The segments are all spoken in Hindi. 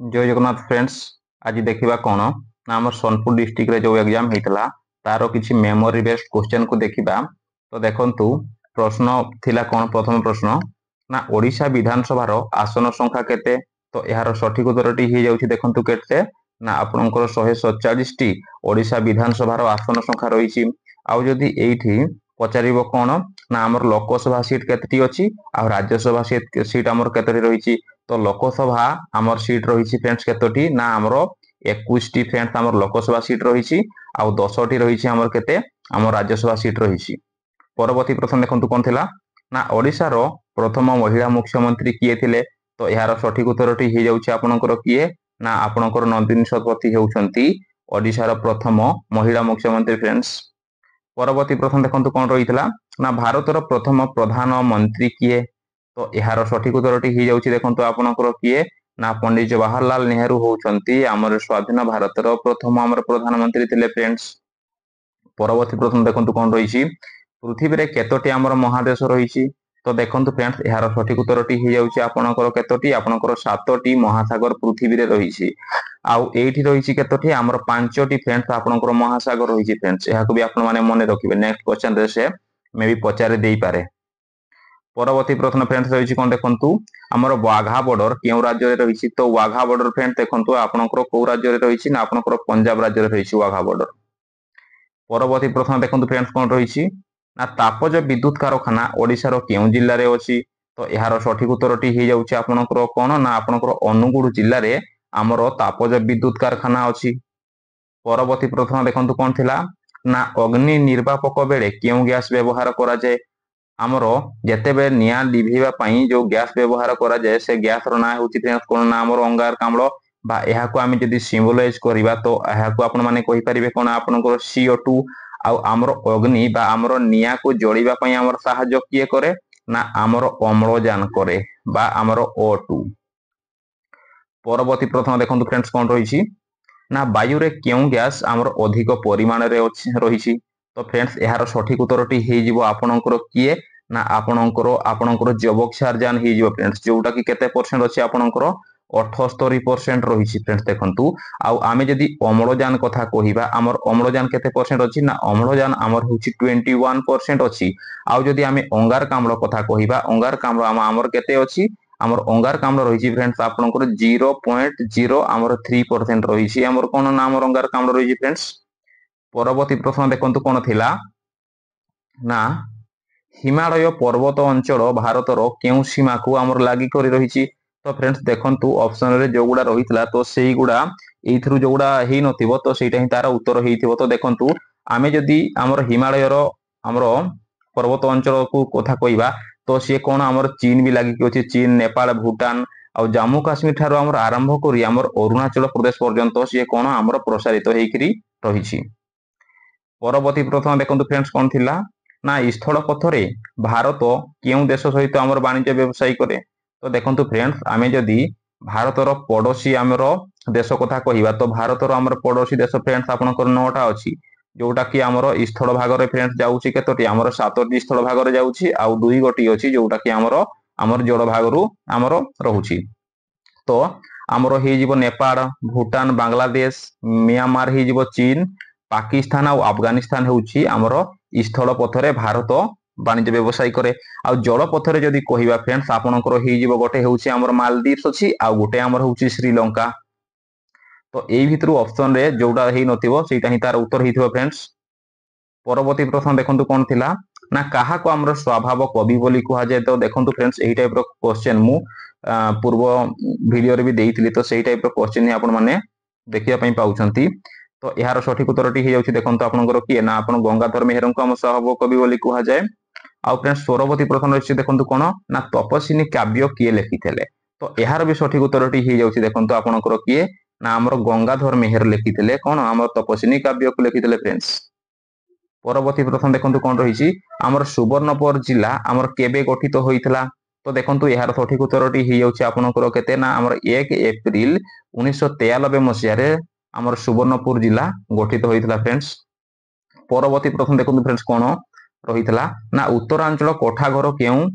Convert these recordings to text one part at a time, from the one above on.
जय जगन्नाथ फ्रेंड्स। आज देखा कौन ना आम सोनपुर डिस्ट्रिक्ट रे जो एग्जाम होता तार किसी मेमोरी बेस्ड क्वेश्चन को देखा। तो देखंतु प्रश्न थिला कौन प्रथम प्रश्न ना ओडिशा विधानसभा आसन संख्या केते। तो यार सठिक उत्तरटी हो जाउछि देखंतु केते ना आपनकर 147 टी ओडिशा विधानसभा आसन संख्या रही। आउ जदि एठी पचारिबो कौन ना आमर लोकसभा सीट केतेटी अछि आ राज्यसभा सीट आमर केतेटी रही। तो लोकसभा आमर सीट रही फ्रेंड्स केतोटी ना आमर 21 टी फ्रेंड्स आमर लोकसभा सीट रही आउ 10 टी रही आमर केते आमर राज्यसभा सीट रही। परवर्ती प्रश्न देखंतु कोन थिला ना ओडिशार प्रथम महिला मुख्यमंत्री किए थिले। तो यार सठिक उत्तरटी हो जाउछि आपनकर किए ना आपनकर नंदिनी शतपथी हेउछंती ओडिशार प्रथम महिला मुख्यमंत्री फ्रेंड्स। परवर्ती प्रश्न देखंतु कोन रहितला ना भारतर प्रथम प्रधानमंत्री किए। तो यार सठिक उत्तरटी हो जाउछि देखंतु आपनकर किए ना पंडित जवाहरलाल नेहरू होउछंती आमर स्वाधीन भारतर प्रथम आमर प्रधानमंत्री थिले फ्रेंड्स। परवर्ती प्रश्न देखंतु कोन रहिछि पृथ्वी रे केतोटी आमर महादेश रहिछि। तो देखंतु फ्रेंड्स यार सठिक उत्तरटी हो जाउछि आपनकर केतोटी आपनकर 7टी महासागर पृथ्वी रे रहिछि आउ एठी रहिछि केतोटी आमर 5टी फ्रेंड्स आपनकर महासागर रहिछि फ्रेंड्स। एहाको भी आपण माने मने रखिबे नेक्स्ट क्वेश्चन रे से मे भी पचारे देई पारे। परवर्ती प्रश्न फ्रेंड्स रही कौन देखंतु आमर वाघा बॉर्डर क्यों राज्य रे रही। तो वाघा बॉर्डर फ्रेंड्स देखंतु आपनकर को राज्य रे रही ना आपनकर पंजाब राज्य रे रही वाघा बॉर्डर। परवर्ती प्रश्न देखंतु फ्रेंड्स कौन रही ना तापज विद्युत कारखाना ओडिशार केउ जिल्ला रे अछि। तो यार सठिक उत्तरटी हो जाउछि आपनकर कोन ना आपनकर अनुगुड़ जिल्ला रे आमर तापज विद्युत कारखाना अछि। परवर्ती प्रश्न देखंतु कोन थिला ना अग्नि निर्वापक बेले केउ गैस व्यवहार करा जाय। आमर जेतेबेले निया लिभेबा पई जो गैस व्यवहार करा जाय से गैस रो ना होछि फ्रेंड्स कोन ना आमर अंगारकाम्ल बा एहाको आमे जदि सिम्बलाइज करिबा तो एहाको आपण माने कहि परिबे कोन आपनकर CO2 आउ आमर अग्नि बा आमर निया को जळिबा पई आमर सहाय्य किए करे ना आमर अम्लजान करे बा आमर O2। परवर्ती प्रश्न देखंतु फ्रेंड्स कोन रहिछि ना वायु रे केउ गैस आमर अधिक परिमाण रे रहिछि। तो फ्रेंड्स यार सठिक उत्तरटी हे जिवो आपनकर किए ना आपनकर जबक्षारजान हे जिवो फ्रेंड्स जोटा कि केते परसेंट अछि आपनकर 78% रहिछि फ्रेंड्स देखंतु। आउ आमे जदि अम्लजान कथा कहिबा आमर अम्लजान केते परसेंट अछि ना अम्लजान आमर होछि 21% अछि। आउ जदि आमे अंगारकाम्ल कथा कहिबा अंगारकाम्ल आमर केते अछि आमर अंगारकाम्ल रहिछि फ्रेंड्स आपनकर 0.0 आमर 3% रहिछि आमर कोन ना आमर अंगारकाम्ल रहिछि फ्रेंड्स। परवर्ती प्रश्न देखंतु कोन थिला ना हिमालय पर्वत अंचल भारतर केउ सीमा को आमर लागि करि रहिछि। तो फ्रेंड्स देखंतु ऑप्शन रे जो गुडा रहितला तो सेही गुडा एथरु जो गुडा हेइ नथिबो तो सेटा ही तार उत्तर हेइथिबो। तो देखंतु आमे जदि आमर हिमालय रो आमर पर्वत अंचल को कथा कहिबा तो से कोन आमर चीन भी लागि कि चीन नेपाल भूटान आ जम्मू काश्मीर ठारो आमर आरंभ करी आमर अरुणाचल प्रदेश पर्यंत से कोन आमर प्रसारित हेइकरी रहिछि। परवर्ती प्रश्न देखंतु फ्रेंड्स कोन थिला ना स्थल पथरे भारत केउ देश सहित आमर वाणिज्य व्यवसाय करे। तो देखंतु फ्रेंड्स आमे जदि भारतर पड़ोसी आमर देश कथा कहिबा तो भारतर आमर पड़ोसी देश फ्रेंड्स आपनकर 9टा अछि जोटा कि आमर स्थल भाग रे फ्रेंड्स जाउछि केतोटी आमर 7टी स्थल भाग रे जाउछि आउ 2 गोटी अछि जोटा कि आमर जड़ भाग रु आमर रहुछि। तो आमर हे जिवो नेपाल भूटान बांग्लादेश म्यांमार हे जिवो चीन पाकिस्तान और अफगानिस्तान होउछि आमर स्थल पथरे भारत वाणिज्य व्यवसाय करे। आ जल पथरे जदि कहिबा फ्रेंड्स आपनकर हे जिवो गोटे होउछि आमर मालदीव्स अछि आ गोटे आमर होउछि श्रीलंका। तो एई भितरु ऑप्शन रे जोडा हेइ नथिबो सेटा ही तार उत्तर हेइथिबो फ्रेंड्स। परवर्ती प्रश्न देखंतु कोन थिला ना काहा को आमर स्वभाव कवि बोली कुहा जाय। तो देखंतु फ्रेंड्स एही टाइप रो क्वेश्चन मु पूर्व वीडियो रे भी देइथिली तो सेही टाइप रो क्वेश्चन ही आपण माने देखिया पई पाउछंती। तो यार सठिक उत्तरटी हे जाउछि देखंतु आपनकर किए ना आपण गंगाधर मेहर को हम स्वभाव कवि बोली कुहा जाय। आ फ्रेंड्स परवर्ती प्रश्न रहिछि देखंतु कोन ना तपस्विनी काव्य किए लिखिथिले। तो यार भी सठिक उत्तरटी हे जाउछि देखंतु आपनकर किए ना आमर गंगाधर मेहर लिखिथिले कोन आमर तपस्विनी काव्य को लिखिथिले फ्रेंड्स। परवर्ती प्रश्न देखंतु कोन रहिछि आमर सुवर्णपुर जिला आमर केबे गठित होइतला। तो देखंतु यार सठिक उत्तरटी हे जाउछि आपनकर केते ना आमर 1 एप्रिल 1993 मसिया रे आमर सुवर्णपुर जिला गठित होइतला फ्रेंड्स। परवर्ती प्रश्न देखंतु फ्रेंड्स कोन रहितला ना उत्तरांचल कोठाघर केउ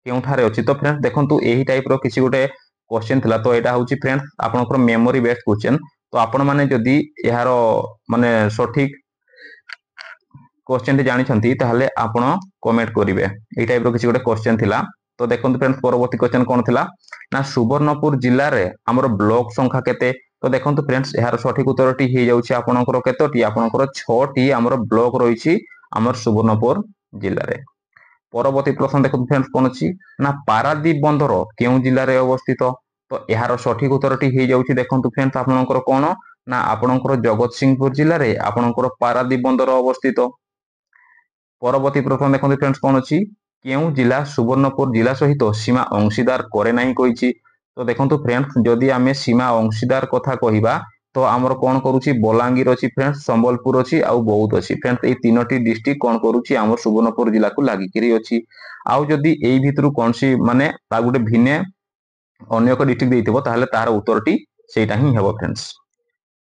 केउठारे अछि। तो फ्रेंड्स देखंतु एही टाइप रो किछि गोटे क्वेश्चन थिला तो एटा होची फ्रेंड्स आपनकर मेमोरी बेस्ड क्वेश्चन तो आपण माने जदी यार माने सठिक क्वेश्चन टी जानि छंती ताहले आपण कमेंट करिवे ए टाइप रो किछि गोटे क्वेश्चन थिला तो देखंतु फ्रेंड्स परवर्ती क्वेश्चन कोन थिला ना सुवर्णपुर जिल्ला रे हमर ब्लॉक संख्या केते तो देखंतु फ्रेंड्स यार सठिक उत्तर टी हे जाउछि आपनकर केतोटी आपनकर 6 टी हमर ब्लॉक रहिछि हमर सुवर्णपुर जिल्ला रे परवर्ती प्रश्न देखंतु फ्रेंड्स कोन अछि ना पारादीप बंदर केउ जिल्ला रे अवस्थित तो यार सठिक उत्तर टी हे जाउछि देखंतु फ्रेंड्स आपनकर कोन ना आपनकर जगतसिंहपुर जिल्ला रे आपनकर पारादीप बंदर अवस्थित परवर्ती प्रश्न देखंतु फ्रेंड्स कोन अछि केउ जिला सुवर्णपुर जिला सहित सीमा अंशीदार करे नाही कहिछि तो देखंतु फ्रेंड्स जदि आमे सीमा अंशीदार कथा कहिबा तो आमर कोन करूछि बलांगीर अछि फ्रेंड्स संबलपुर अछि आउ बौद्ध अछि फ्रेंड्स ए तीनोटी डिस्ट्रिक्ट कोन करूछि आमर सुवर्णपुर जिला को लागि करी अछि आउ जदि एई भितरु कोनसी माने ता गुटे भिन्ने अन्य एक डिस्ट्रिक्ट देइथिबो ताहले तार उत्तरटी सेटा ही हेबो फ्रेंड्स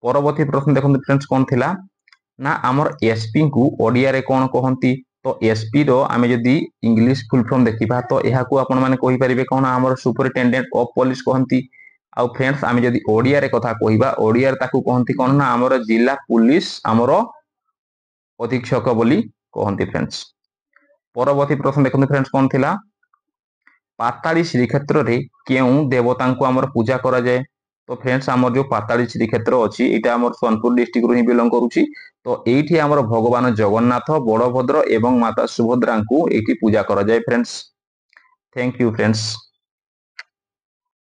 परवर्ती प्रश्न देखंतु फ्रेंड्स कोन थिला ना आमर एसपी को ओडिया रे कोन कहंती तो एसपी रो आमे जदी इंग्लिश फुल फॉर्म देखिबा तो एहा को आपण माने कहि परिबे कोन आमर सुपरिटेंडेंट ऑफ पुलिस कहंती आउ फ्रेंड्स आमे जदी ओडिया रे कथा कहिबा ओडिया रे ताकू कहंती कोन ना आमर जिला पुलिस आमर अधीक्षक बोली कहंती फ्रेंड्स परवर्ती प्रश्न देखंतु फ्रेंड्स कोन थिला पाताली श्रीक्षेत्र रे केउ देवता को आमर पूजा करा जाय तो फ्रेंड्स आमर जो पाताली श्रीक्षेत्र अछि एटा आमर सोनपुर डिस्ट्रिक्ट रो ही बिलोंग करूची तो एठी आमर भगवान जगन्नाथ बड़भद्र एवं माता सुभद्रा को एठी पूजा करा जाय फ्रेंड्स थैंक यू फ्रेंड्स।